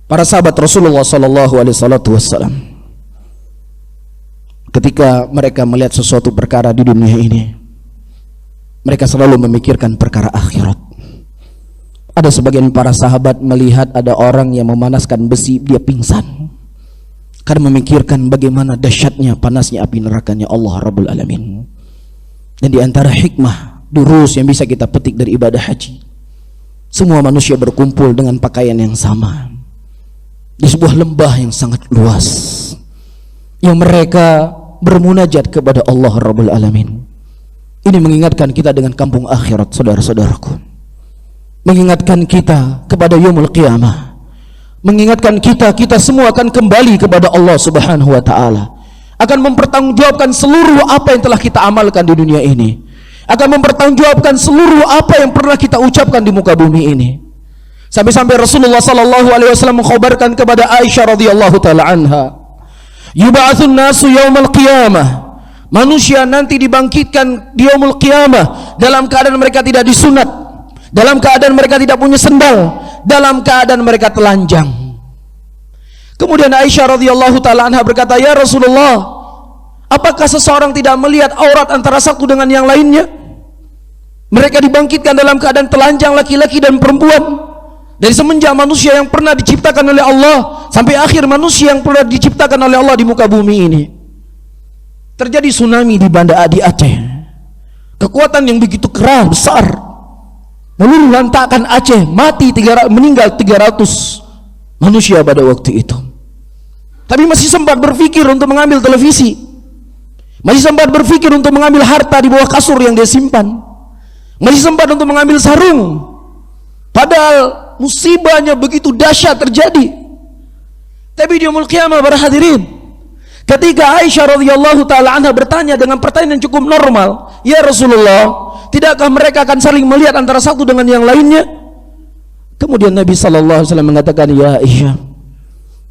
Para sahabat Rasulullah sallallahu alaihi wasallam ketika mereka melihat sesuatu perkara di dunia ini, mereka selalu memikirkan perkara akhirat. Ada sebagian para sahabat melihat ada orang yang memanaskan besi, dia pingsan karena memikirkan bagaimana dahsyatnya panasnya api nerakanya Allah Rabbul Alamin. Dan di antara hikmah durus yang bisa kita petik dari ibadah haji, semua manusia berkumpul dengan pakaian yang sama di sebuah lembah yang sangat luas, yang mereka bermunajat kepada Allah Rabbul Alamin. Ini mengingatkan kita dengan kampung akhirat, saudara-saudaraku. Mengingatkan kita kepada yaumul qiyamah. Mengingatkan kita semua akan kembali kepada Allah Subhanahu wa taala. Akan mempertanggungjawabkan seluruh apa yang telah kita amalkan di dunia ini. Akan mempertanggungjawabkan seluruh apa yang pernah kita ucapkan di muka bumi ini. Sampai-sampai Rasulullah sallallahu alaihi wasallam mengkhabarkan kepada Aisyah radhiyallahu taala anha, yub'atsun nasu yaumal qiyamah. Manusia nanti dibangkitkan di yaumul qiyamah dalam keadaan mereka tidak disunat, dalam keadaan mereka tidak punya sendal, dalam keadaan mereka telanjang. Kemudian Aisyah radhiyallahu taala anha berkata, "Ya Rasulullah, apakah seseorang tidak melihat aurat antara satu dengan yang lainnya?" Mereka dibangkitkan dalam keadaan telanjang, laki-laki dan perempuan. Dari semenjak manusia yang pernah diciptakan oleh Allah sampai akhir manusia yang pernah diciptakan oleh Allah di muka bumi ini. Terjadi tsunami di Banda di Aceh. Kekuatan yang begitu keras, besar, meluluh lantakkan Aceh, meninggal 300 manusia pada waktu itu. Tapi masih sempat berpikir untuk mengambil televisi, masih sempat berpikir untuk mengambil harta di bawah kasur yang dia simpan, masih sempat untuk mengambil sarung. Padahal musibahnya begitu dahsyat terjadi. Tapi di yaumul qiyamah para hadirin, ketika Aisyah radhiyallahu taala anha bertanya dengan pertanyaan yang cukup normal, "Ya Rasulullah, tidakkah mereka akan saling melihat antara satu dengan yang lainnya?" Kemudian Nabi sallallahu alaihi wasallam mengatakan, "Ya Aisyah,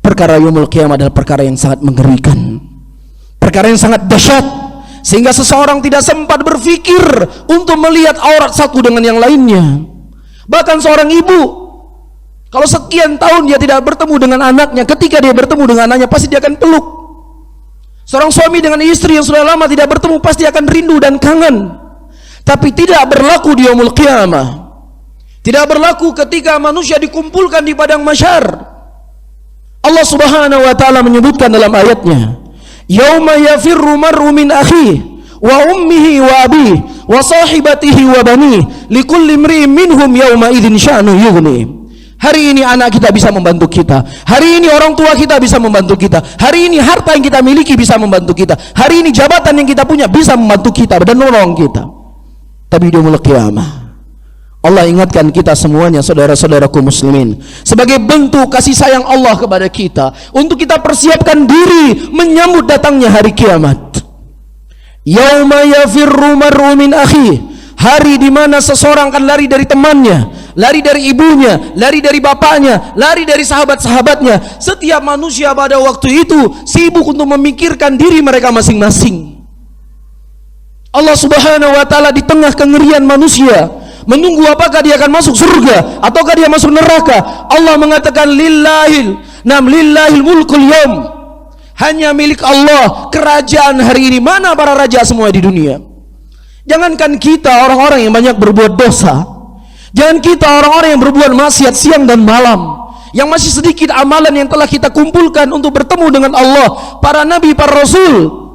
perkara yaumul qiyamah adalah perkara yang sangat mengerikan, perkara yang sangat dahsyat, sehingga seseorang tidak sempat berpikir untuk melihat aurat satu dengan yang lainnya." Bahkan seorang ibu, kalau sekian tahun dia tidak bertemu dengan anaknya, ketika dia bertemu dengan anaknya pasti dia akan peluk. Seorang suami dengan istri yang sudah lama tidak bertemu pasti akan rindu dan kangen. Tapi tidak berlaku di yaumul qiyamah. Tidak berlaku ketika manusia dikumpulkan di padang mahsyar. Allah Subhanahu wa taala menyebutkan dalam ayatnya, "Yauma yafirru mar'u min akhihi wa ummihi wa abihi wa sahibatihi wa banihi likulli imri'in minhum yawma idzin sya'nu yughni." Hari ini anak kita bisa membantu kita, hari ini orang tua kita bisa membantu kita, hari ini harta yang kita miliki bisa membantu kita, hari ini jabatan yang kita punya bisa membantu kita dan menolong kita. Tapi di yaumul qiyamah Allah ingatkan kita semuanya, saudara-saudaraku muslimin, sebagai bentuk kasih sayang Allah kepada kita, untuk kita persiapkan diri menyambut datangnya hari kiamat. Yauma yafirru mar'u min akhi, hari di mana seseorang akan lari dari temannya, lari dari ibunya, lari dari bapaknya, lari dari sahabat-sahabatnya. Setiap manusia pada waktu itu sibuk untuk memikirkan diri mereka masing-masing. Allah Subhanahu wa taala di tengah kengerian manusia menunggu apakah dia akan masuk surga ataukah dia masuk neraka. Allah mengatakan lillahil mulkul yaum, hanya milik Allah kerajaan hari ini. Mana para raja semua di dunia? Jangankan kita orang-orang yang banyak berbuat dosa, jangan kita orang-orang yang berbuat maksiat siang dan malam, yang masih sedikit amalan yang telah kita kumpulkan untuk bertemu dengan Allah, para nabi, para rasul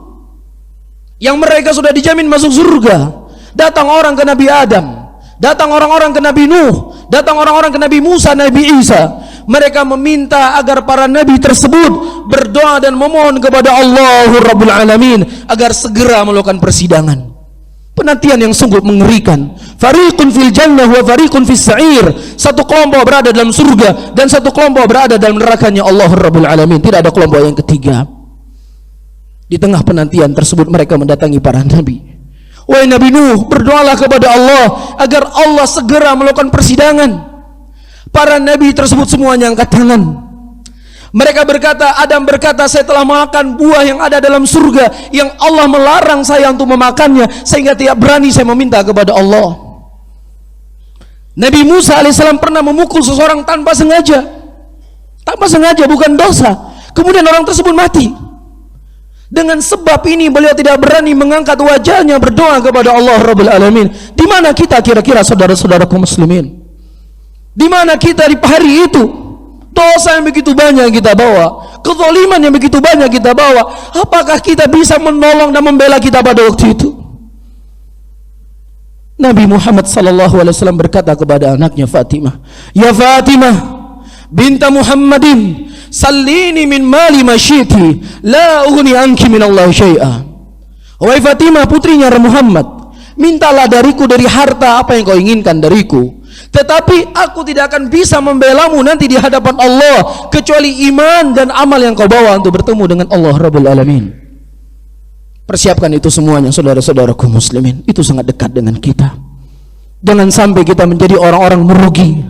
yang mereka sudah dijamin masuk surga. Datang orang ke Nabi Adam, datang orang-orang ke Nabi Nuh, datang orang-orang ke Nabi Musa, Nabi Isa. Mereka meminta agar para nabi tersebut berdoa dan memohon kepada Allah Rabbul Alamin agar segera melakukan persidangan. Penantian yang sungguh mengerikan. Fariqun fil jannah wa fariqun fis sa'ir. Satu kelompok berada dalam surga dan satu kelompok berada dalam nerakanya Allah Rabbul Alamin. Tidak ada kelompok yang ketiga. Di tengah penantian tersebut mereka mendatangi para nabi. Wahai Nabi Nuh, berdoalah kepada Allah agar Allah segera melakukan persidangan. Para nabi tersebut semuanya angkat tangan. Mereka berkata, Adam berkata, "Saya telah makan buah yang ada dalam surga yang Allah melarang saya untuk memakannya, sehingga tidak berani saya meminta kepada Allah." Nabi Musa alaihissalam pernah memukul seseorang tanpa sengaja. tanpa sengaja, bukan dosa. Kemudian orang tersebut mati. Dengan sebab ini beliau tidak berani mengangkat wajahnya berdoa kepada Allah Rabbul Alamin. Di mana kita kira-kira saudara-saudaraku muslimin? Di mana kita di hari itu? Dosa yang begitu banyak kita bawa, kezaliman yang begitu banyak kita bawa. Apakah kita bisa menolong dan membela kita pada waktu itu? Nabi Muhammad sallallahu alaihi wasallam berkata kepada anaknya Fatimah, "Ya Fatimah binta Muhammadin, sallini min mali ma syi'ti, la ughni anki min Allah syai'a." Wahai Fatimah, putrinya Muhammad, mintalah dariku dari harta apa yang kau inginkan dariku, tetapi aku tidak akan bisa membelamu nanti di hadapan Allah kecuali iman dan amal yang kau bawa untuk bertemu dengan Allah Rabbul Alamin. Persiapkan itu semuanya saudara-saudaraku muslimin. Itu sangat dekat dengan kita. Jangan sampai kita menjadi orang-orang merugi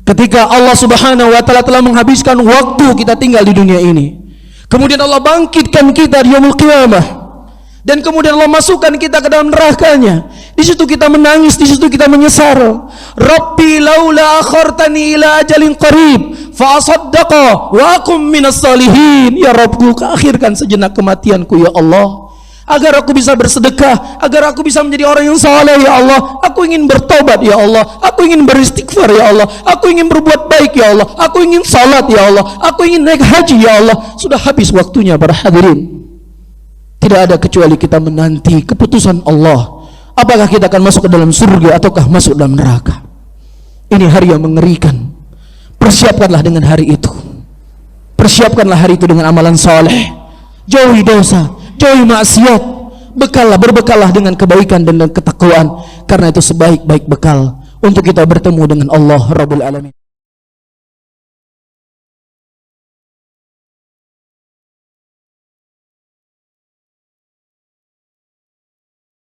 ketika Allah Subhanahu wa taala telah menghabiskan waktu kita tinggal di dunia ini. Kemudian Allah bangkitkan kita di yaumul qiyamah, dan kemudian Allah masukkan kita ke dalam nerakanya. Di situ kita menangis, di situ kita menyesal. Rabbi laula akhartani ila ajalin qarib fa asaddaqa wa akum minas salihin. Ya Rabbku, akhirkan sejenak kematianku ya Allah, agar aku bisa bersedekah, agar aku bisa menjadi orang yang saleh ya Allah. Aku ingin bertobat ya Allah, aku ingin beristighfar ya Allah, aku ingin berbuat baik ya Allah, aku ingin salat ya Allah, aku ingin naik haji ya Allah. Sudah habis waktunya para hadirin. Tidak ada kecuali kita menanti keputusan Allah. Apakah kita akan masuk ke dalam surga ataukah masuk dalam neraka? Ini hari yang mengerikan. Persiapkanlah dengan hari itu. Persiapkanlah hari itu dengan amalan saleh. Jauhi dosa, jauhi maksiat. Berbekallah dengan kebaikan dan ketakwaan, karena itu sebaik-baik bekal untuk kita bertemu dengan Allah Rabbul Alamin.